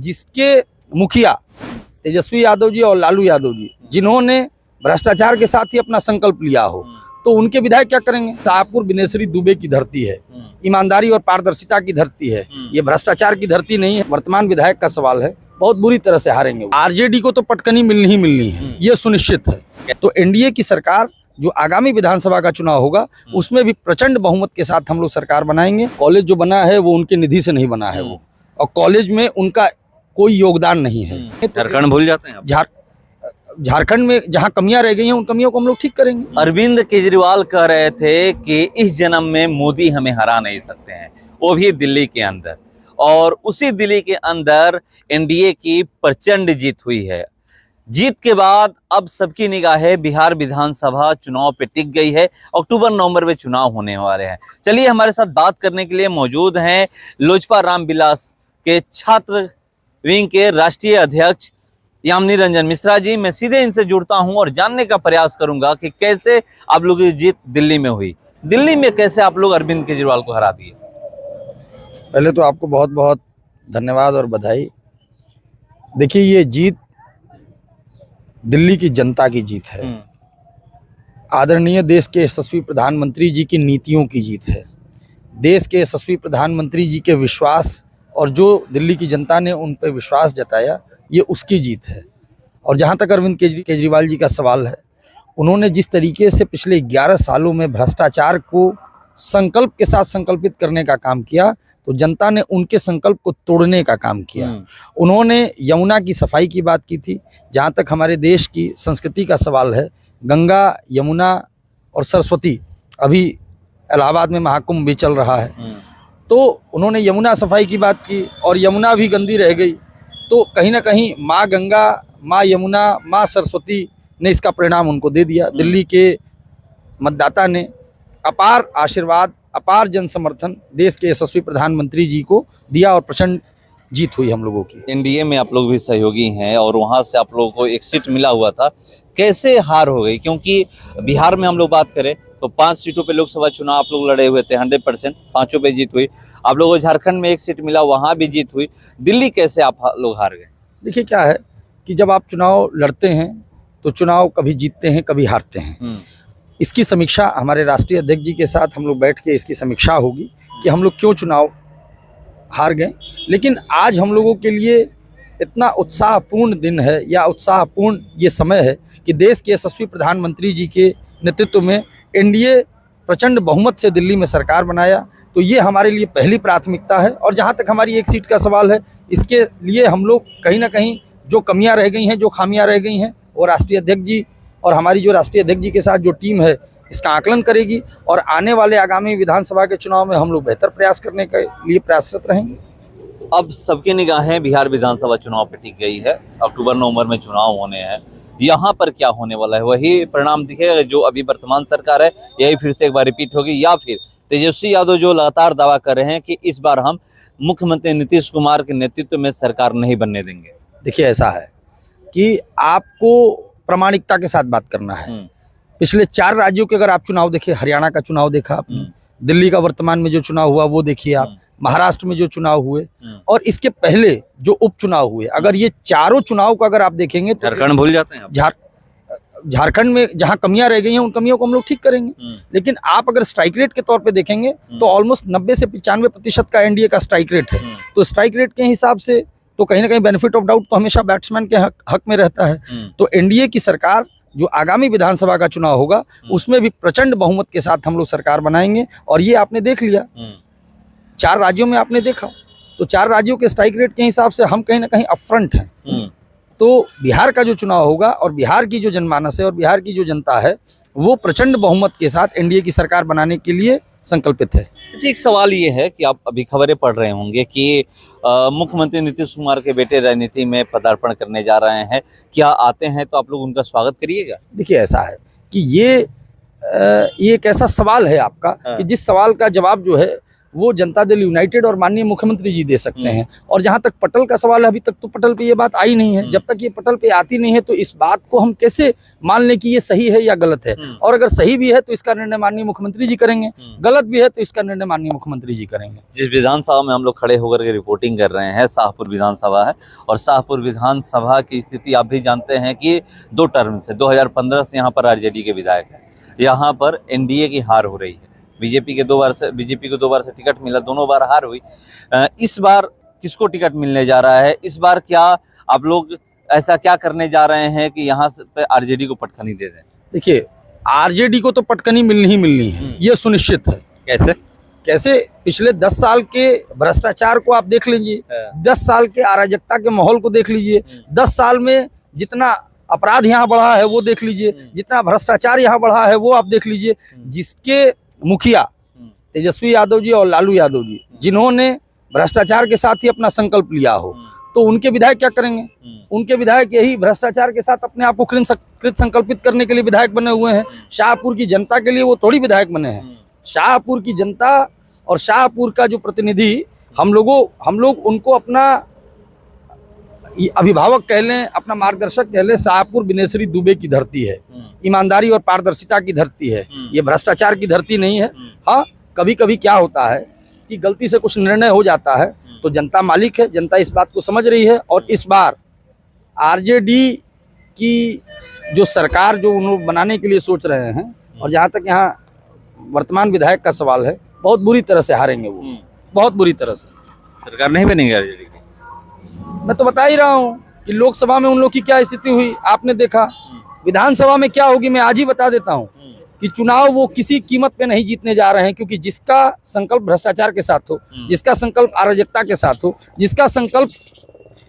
जिसके मुखिया तेजस्वी यादव जी और लालू यादव जी जिन्होंने भ्रष्टाचार के साथ ही अपना संकल्प लिया हो, तो उनके विधायक क्या करेंगे। शाहपुर बिनेश्वरी दुबे की धरती है, ईमानदारी और पारदर्शिता की धरती है, ये भ्रष्टाचार की धरती नहीं है। वर्तमान विधायक का सवाल है, बहुत बुरी तरह से हारेंगे। आरजेडी को तो पटकनी मिलनी ही मिलनी है, ये सुनिश्चित है। तो एनडीए की सरकार जो आगामी विधानसभा का चुनाव होगा उसमें भी प्रचंड बहुमत के साथ हम लोग सरकार बनाएंगे। कॉलेज जो बना है वो उनके निधि से नहीं बना है वो, और कॉलेज में उनका कोई योगदान नहीं है। झारखंड भूल जाते हैं। झारखंड में जहां कमियां रह गई हैं उन कमियों को हम लोग ठीक करेंगे। अरविंद केजरीवाल कह रहे थे कि इस जन्म में मोदी हमें हरा नहीं सकते हैं, वो भी दिल्ली के अंदर, और उसी दिल्ली के अंदर एनडीए की प्रचंड जीत हुई है। जीत के बाद अब सबकी निगाहें बिहार विधानसभा चुनाव पे टिक गई है। अक्टूबर नवंबर में चुनाव होने वाले हैं। चलिए, हमारे साथ बात करने के लिए मौजूद हैं लोजपा रामविलास के छात्र विंग के राष्ट्रीय अध्यक्ष यामिनी रंजन मिश्रा जी। मैं सीधे इनसे जुड़ता हूं और जानने का प्रयास करूंगा कि कैसे आप लोगों की जीत दिल्ली में हुई, दिल्ली में कैसे आप लोग अरविंद केजरीवाल को हरा दिए। पहले तो आपको बहुत बहुत धन्यवाद और बधाई। देखिए, ये जीत दिल्ली की जनता की जीत है, आदरणीय देश के यशस्वी प्रधानमंत्री जी की नीतियों की जीत है, देश के यशस्वी प्रधानमंत्री जी के विश्वास और जो दिल्ली की जनता ने उन पर विश्वास जताया, ये उसकी जीत है। और जहाँ तक अरविंद केजरीवाल जी का सवाल है, उन्होंने जिस तरीके से पिछले 11 सालों में भ्रष्टाचार को संकल्प के साथ संकल्पित करने का काम किया, तो जनता ने उनके संकल्प को तोड़ने का काम किया। उन्होंने यमुना की सफाई की बात की थी। जहाँ तक हमारे देश की संस्कृति का सवाल है, गंगा, यमुना और सरस्वती, अभी इलाहाबाद में महाकुंभ भी चल रहा है, तो उन्होंने यमुना सफाई की बात की और यमुना भी गंदी रह गई। तो कहीं ना कहीं माँ गंगा, माँ यमुना, माँ सरस्वती ने इसका परिणाम उनको दे दिया। दिल्ली के मतदाता ने अपार आशीर्वाद, अपार जन समर्थन देश के यशस्वी प्रधानमंत्री जी को दिया और प्रचंड जीत हुई हम लोगों की। एनडीए में आप लोग भी सहयोगी हैं और वहां से आप लोगों को एक सीट मिला हुआ था, कैसे हार हो गई? क्योंकि बिहार में हम लोग बात करें तो 5 सीटों पे लोकसभा चुनाव आप लोग लड़े हुए थे, 100%, 5 पे जीत हुई। आप लोगों को झारखंड में 1 सीट मिला, वहां भी जीत हुई। दिल्ली कैसे आप लोग हार गए? देखिए, क्या है कि जब आप चुनाव लड़ते हैं तो चुनाव कभी जीतते हैं, कभी हारते हैं। इसकी समीक्षा हमारे राष्ट्रीय अध्यक्ष जी के साथ हम लोग बैठ के इसकी समीक्षा होगी कि हम लोग क्यों चुनाव हार गए। लेकिन आज हम लोगों के लिए इतना उत्साहपूर्ण दिन है या उत्साहपूर्ण ये समय है कि देश के यशस्वी प्रधानमंत्री जी के नेतृत्व में एनडीए प्रचंड बहुमत से दिल्ली में सरकार बनाया, तो ये हमारे लिए पहली प्राथमिकता है। और जहाँ तक हमारी 1 सीट का सवाल है, इसके लिए हम लोग कहीं ना कहीं जो कमियां रह गई हैं, जो खामियां रह गई हैं, वो राष्ट्रीय अध्यक्ष जी और हमारी जो राष्ट्रीय अध्यक्ष जी के साथ जो टीम है इसका आकलन करेगी, और आने वाले आगामी विधानसभा के चुनाव में हम लोग बेहतर प्रयास करने के लिए प्रयासरत रहेंगे। अब सबकी निगाहें बिहार विधानसभा चुनाव पे टिक गई है। अक्टूबर नवंबर में चुनाव होने हैं, यहाँ पर क्या होने वाला है? वही परिणाम दिखेगा जो अभी वर्तमान सरकार है, यही फिर से एक बार रिपीट होगी, या फिर तेजस्वी यादव जो लगातार दावा कर रहे हैं कि इस बार हम मुख्यमंत्री नीतीश कुमार के नेतृत्व में सरकार नहीं बनने देंगे? देखिए, ऐसा है कि आपको प्रामाणिकता के साथ बात करना है। पिछले 4 राज्यों के अगर आप चुनाव देखिए, हरियाणा का चुनाव देखा आपने, दिल्ली का वर्तमान में जो चुनाव हुआ वो देखिए आप, महाराष्ट्र में जो चुनाव हुए, और इसके पहले जो उपचुनाव हुए, अगर ये चारों चुनाव को अगर आप देखेंगे तो झारखंड भूल जाते हैं। झारखंड में जहां कमियां रह गई हैं उन कमियों को हम लोग ठीक करेंगे। लेकिन आप अगर स्ट्राइक रेट के तौर पे देखेंगे तो ऑलमोस्ट 90 से 95% का एनडीए का स्ट्राइक रेट है। तो स्ट्राइक रेट के हिसाब से तो कहीं ना कहीं बेनिफिट ऑफ डाउट तो हमेशा बैट्समैन के हक में रहता है। तो एनडीए की सरकार जो आगामी विधानसभा का चुनाव होगा उसमें भी प्रचंड बहुमत के साथ हम लोग सरकार बनाएंगे। और ये आपने देख लिया, 4 राज्यों में आपने देखा, तो 4 राज्यों के स्ट्राइक रेट के हिसाब से हम कहीं ना कहीं अपफ्रंट हैं। तो बिहार का जो चुनाव होगा और बिहार की जो जनमानस है और बिहार की जो जनता है, वो प्रचंड बहुमत के साथ एनडीए की सरकार बनाने के लिए संकल्पित है। जी, एक सवाल ये है कि आप अभी खबरें पढ़ रहे होंगे कि मुख्यमंत्री नीतीश कुमार के बेटे राजनीति में पदार्पण करने जा रहे हैं, क्या आते हैं तो आप लोग उनका स्वागत करिएगा? देखिए, ऐसा है कि ये एक ऐसा सवाल है आपका कि जिस सवाल का जवाब जो है वो जनता दल यूनाइटेड और माननीय मुख्यमंत्री जी दे सकते हैं। और जहां तक पटल का सवाल है, अभी तक तो पटल पे ये बात आई नहीं है। जब तक ये पटल पे आती नहीं है तो इस बात को हम कैसे मान लें कि ये सही है या गलत है। और अगर सही भी है तो इसका निर्णय माननीय मुख्यमंत्री जी करेंगे, गलत भी है तो इसका निर्णय माननीय मुख्यमंत्री जी करेंगे। जिस विधानसभा में हम लोग खड़े होकर के रिपोर्टिंग कर रहे हैं, शाहपुर विधानसभा है, और शाहपुर विधानसभा की स्थिति आप भी जानते हैं कि 2 टर्म से 2015 से यहाँ पर आरजेडी के विधायक हैं। यहाँ पर एनडीए की हार हो रही है। बीजेपी को 2 बार से टिकट मिला, दोनों बार हार हुई। इस बार किसको टिकट मिलने जा रहा है? इस बार क्या आप लोग ऐसा क्या करने जा रहे हैं कि यहाँ पे आरजेडी को पटखनी दे दें? देखिए, आरजेडी को तो पटकनी मिलनी ही मिलनी है, ये सुनिश्चित है। कैसे? पिछले 10 साल के भ्रष्टाचार को आप देख लीजिए, 10 साल के अराजकता के माहौल को देख लीजिए, 10 साल में जितना अपराध यहाँ बढ़ा है वो देख लीजिए, जितना भ्रष्टाचार यहाँ बढ़ा है वो आप देख लीजिए। जिसके मुखिया तेजस्वी यादव जी और लालू यादव जी, जिन्होंने भ्रष्टाचार के साथ ही अपना संकल्प लिया हो, तो उनके विधायक क्या करेंगे? उनके विधायक यही भ्रष्टाचार के साथ अपने आप को कृत संकल्पित करने के लिए विधायक बने हुए हैं। शाहपुर की जनता के लिए वो थोड़ी विधायक बने हैं। शाहपुर की जनता और शाहपुर का जो प्रतिनिधि, हम लोग उनको अपना अभिभावक कह लें, अपना मार्गदर्शक कह लें। शाहपुर बिनेश्वरी दुबे की धरती है, ईमानदारी और पारदर्शिता की धरती है, ये भ्रष्टाचार की धरती नहीं है। हाँ, कभी कभी क्या होता है कि गलती से कुछ निर्णय हो जाता है, तो जनता मालिक है, जनता इस बात को समझ रही है। और इस बार आरजेडी की जो सरकार जो उन्होंने बनाने के लिए सोच रहे हैं, और जहाँ तक यहाँ वर्तमान विधायक का सवाल है, बहुत बुरी तरह से हारेंगे वो, बहुत बुरी तरह से। सरकार नहीं बनेगी आरजेडी की? मैं तो बता ही रहा हूँ कि लोकसभा में उन लोग की क्या स्थिति हुई, आपने देखा। विधानसभा में क्या होगी मैं आज ही बता देता हूँ कि चुनाव वो किसी कीमत पे नहीं जीतने जा रहे हैं, क्योंकि जिसका संकल्प भ्रष्टाचार के साथ हो, जिसका संकल्प अराजकता के साथ हो, जिसका संकल्प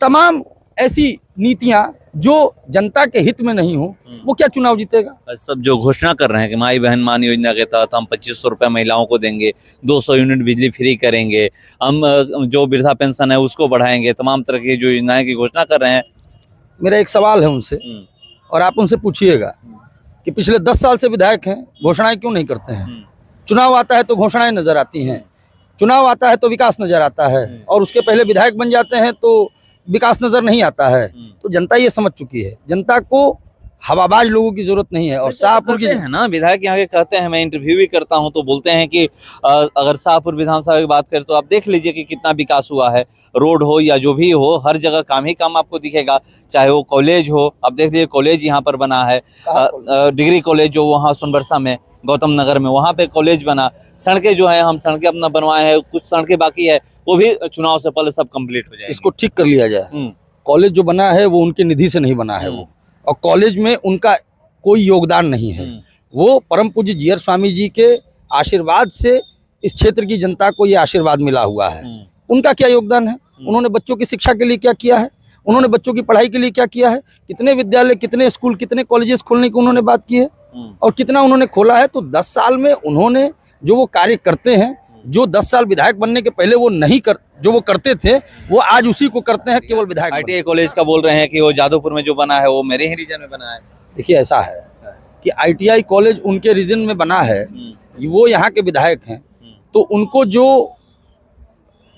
तमाम ऐसी नीतियां जो जनता के हित में नहीं हो, वो क्या चुनाव जीतेगा? सब जो घोषणा कर रहे हैं कि माई बहन मान योजना के तहत हम 2500 रुपये महिलाओं को देंगे, 200 यूनिट बिजली फ्री करेंगे, हम जो वृद्धा पेंशन है उसको बढ़ाएंगे, तमाम तरह की जो योजनाएं की घोषणा कर रहे हैं। मेरा एक सवाल है उनसे, और आप उनसे पूछिएगा कि पिछले 10 साल से विधायक हैं, घोषणाएं क्यों नहीं करते हैं? चुनाव आता है तो घोषणाएं नजर आती हैं, चुनाव आता है तो विकास नजर आता है, और उसके पहले विधायक बन जाते हैं तो विकास नजर नहीं आता है। तो जनता ये समझ चुकी है, जनता को हवाबाज लोगों की जरूरत नहीं है। और शाहपुर की है ना, विधायक यहाँ के कहते हैं, मैं इंटरव्यू भी करता हूँ तो बोलते हैं कि अगर शाहपुर विधानसभा की बात करें तो आप देख लीजिए कि कितना विकास हुआ है, रोड हो या जो भी हो, हर जगह काम ही काम आपको दिखेगा। चाहे वो कॉलेज हो, आप देख लीजिए कॉलेज यहाँ पर बना है, डिग्री कॉलेज जो वहाँ सोनबरसा में, गौतम नगर में, वहाँ पे कॉलेज बना। सड़कें जो है, हम सड़कें अपना बनवाए हैं, कुछ सड़कें बाकी है, वो भी चुनाव से पहले सब कंप्लीट हो जाए। इसको ठीक कर लिया जाए। कॉलेज जो बना है वो उनके निधि से नहीं बना है वो, और कॉलेज में उनका कोई योगदान नहीं है। वो परम पूज्य जीयर स्वामी जी के आशीर्वाद से इस क्षेत्र की जनता को ये आशीर्वाद मिला हुआ है। उनका क्या योगदान है? उन्होंने बच्चों की शिक्षा के लिए क्या किया है? उन्होंने बच्चों की पढ़ाई के लिए क्या किया है? कितने विद्यालय, कितने स्कूल, कितने कॉलेजेस खोलने की उन्होंने बात की है, और कितना उन्होंने खोला है? तो 10 साल में उन्होंने जो वो कार्य करते हैं, जो 10 साल विधायक बनने के पहले वो नहीं कर, जो वो करते थे, वो आज उसी को करते हैं केवल विधायक। ITI कॉलेज का बोल रहे हैं कि वो जादवपुर में जो बना है वो मेरे ही रीजन में बना है। देखिए, ऐसा है कि ITI कॉलेज उनके रीजन में बना है, वो यहाँ के विधायक हैं, तो उनको जो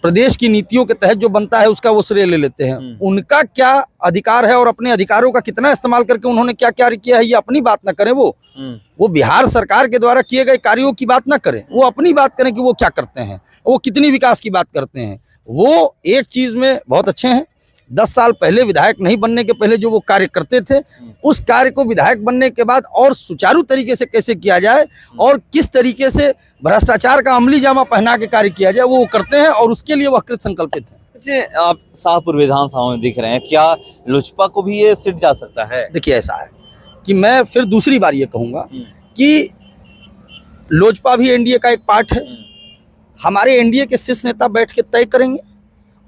प्रदेश की नीतियों के तहत जो बनता है उसका वो श्रेय ले लेते हैं। उनका क्या अधिकार है और अपने अधिकारों का कितना इस्तेमाल करके उन्होंने क्या क्या किया है, ये अपनी बात ना करें। वो बिहार सरकार के द्वारा किए गए कार्यों की बात ना करें, वो अपनी बात करें कि वो क्या करते हैं, वो कितनी विकास की बात करते हैं। वो एक चीज में बहुत अच्छे हैं, 10 साल पहले विधायक नहीं बनने के पहले जो वो कार्य करते थे, उस कार्य को विधायक बनने के बाद और सुचारू तरीके से कैसे किया जाए और किस तरीके से भ्रष्टाचार का अमली जामा पहना के कार्य किया जाए, वो करते हैं, और उसके लिए वह कृत संकल्पित है। अच्छा, आप शाहपुर विधानसभा में दिख रहे हैं, क्या लोजपा को भी ये सीट जा सकता है? देखिए, ऐसा है कि मैं फिर दूसरी बार ये कहूँगा कि लोजपा भी एनडीए का एक पार्ट है। हमारे एनडीए के शीर्ष नेता बैठ के तय करेंगे,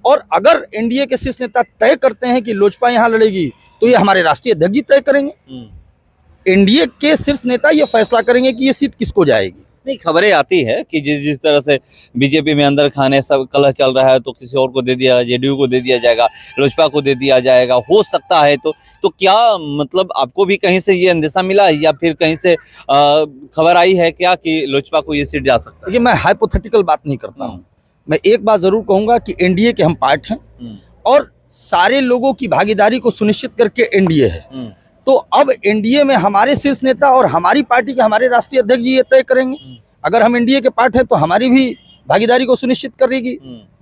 और अगर एनडीए के शीर्ष नेता तय करते हैं कि लोजपा यहाँ लड़ेगी, तो ये हमारे राष्ट्रीय अध्यक्ष जी तय करेंगे। एनडीए के शीर्ष नेता ये फैसला करेंगे कि ये सीट किसको जाएगी। नहीं, खबरें आती है कि जिस जिस तरह से बीजेपी में अंदर खाने सब कलह चल रहा है, तो किसी और को दे दिया, जेडीयू को दे दिया जाएगा, लोजपा को दे दिया जाएगा, हो सकता है। तो क्या मतलब आपको भी कहीं से ये अंदेशा मिला है या फिर कहीं से खबर आई है क्या कि लोजपा को ये सीट जा सकता है? देखिए, मैं हाइपोथेटिकल बात नहीं करता हूँ। मैं एक बात जरूर कहूंगा कि एनडीए के हम पार्ट हैं और सारे लोगों की भागीदारी को सुनिश्चित करके एनडीए है। तो अब एनडीए में हमारे शीर्ष नेता और हमारी पार्टी के हमारे राष्ट्रीय अध्यक्ष जी ये तय करेंगे। अगर हम एनडीए के पार्ट हैं तो हमारी भी भागीदारी को सुनिश्चित करेगी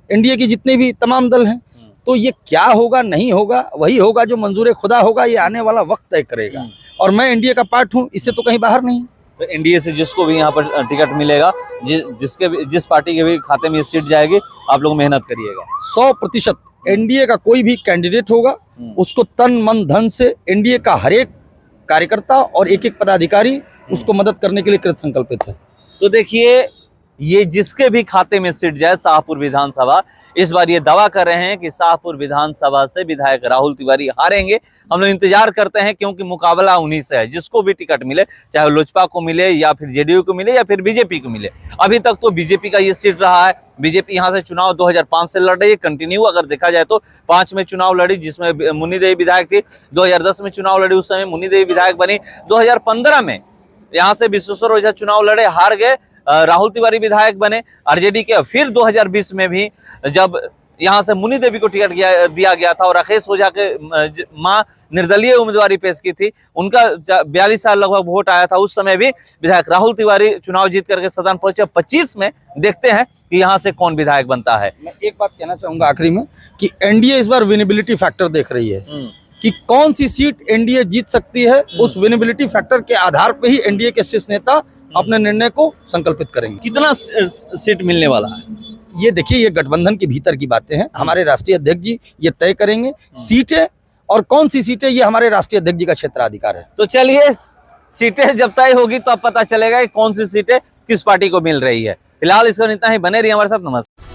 एनडीए की जितने भी तमाम दल हैं। तो ये क्या होगा नहीं होगा वही होगा जो मंजूर खुदा होगा, ये आने वाला वक्त तय करेगा। और मैं एनडीए का पार्ट हूँ, इससे तो कहीं बाहर नहीं। तो एनडीए से जिसको भी यहाँ पर टिकट मिलेगा, जिस पार्टी के भी खाते में सीट जाएगी, आप लोग मेहनत करिएगा। 100% एनडीए का कोई भी कैंडिडेट होगा उसको तन मन धन से एनडीए का हर एक कार्यकर्ता और एक एक पदाधिकारी उसको मदद करने के लिए कृत संकल्पित है। तो देखिए, ये जिसके भी खाते में सीट जाए शाहपुर विधानसभा, इस बार ये दावा कर रहे हैं कि शाहपुर विधानसभा से विधायक राहुल तिवारी हारेंगे। हम लोग इंतजार करते हैं क्योंकि मुकाबला उन्हीं से है। जिसको भी टिकट मिले, चाहे लोजपा को मिले या फिर जेडीयू को मिले या फिर बीजेपी को मिले। अभी तक तो बीजेपी का ये सीट रहा है। बीजेपी यहाँ से चुनाव 2005 से लड़ रही है, कंटिन्यू अगर देखा जाए तो 5 में चुनाव लड़ी, जिसमें मुन्नी देवी विधायक थी। 2010 में चुनाव लड़ी, उस समय मुन्नी देवी विधायक बनी। 2015 में यहाँ से विश्वेश्वर ओझा चुनाव लड़े, हार गए, राहुल तिवारी विधायक बने आरजेडी के। फिर 2020 में भी जब यहाँ से मुन्नी देवी को टिकट दिया गया था और राकेश ओझा के मां निर्दलीय उम्मीदवारी पेश की थी, उनका 42 साल लगभग वोट आया था। उस समय भी विधायक राहुल तिवारी चुनाव जीत करके सदन पहुंचे। 25 में देखते हैं कि यहाँ से कौन विधायक बनता है। मैं एक बात कहना चाहूंगा आखिरी में कि एनडीए इस बार विनेबिलिटी फैक्टर देख रही है कि कौन सी सीट एनडीए जीत सकती है। उस विनेबिलिटी फैक्टर के आधार पर ही एनडीए के शीर्ष नेता अपने निर्णय को संकल्पित करेंगे। कितना सीट मिलने वाला है ये देखिए, ये गठबंधन के भीतर की बातें हैं। हमारे राष्ट्रीय अध्यक्ष जी ये तय करेंगे सीटें, और कौन सी सीटें ये हमारे राष्ट्रीय अध्यक्ष जी का क्षेत्राधिकार है। तो चलिए, सीटें जब तय होगी तो अब पता चलेगा कि कौन सी सीटें किस पार्टी को मिल रही है। फिलहाल इसको इतना ही, बने रहिए हमारे साथ। नमस्कार।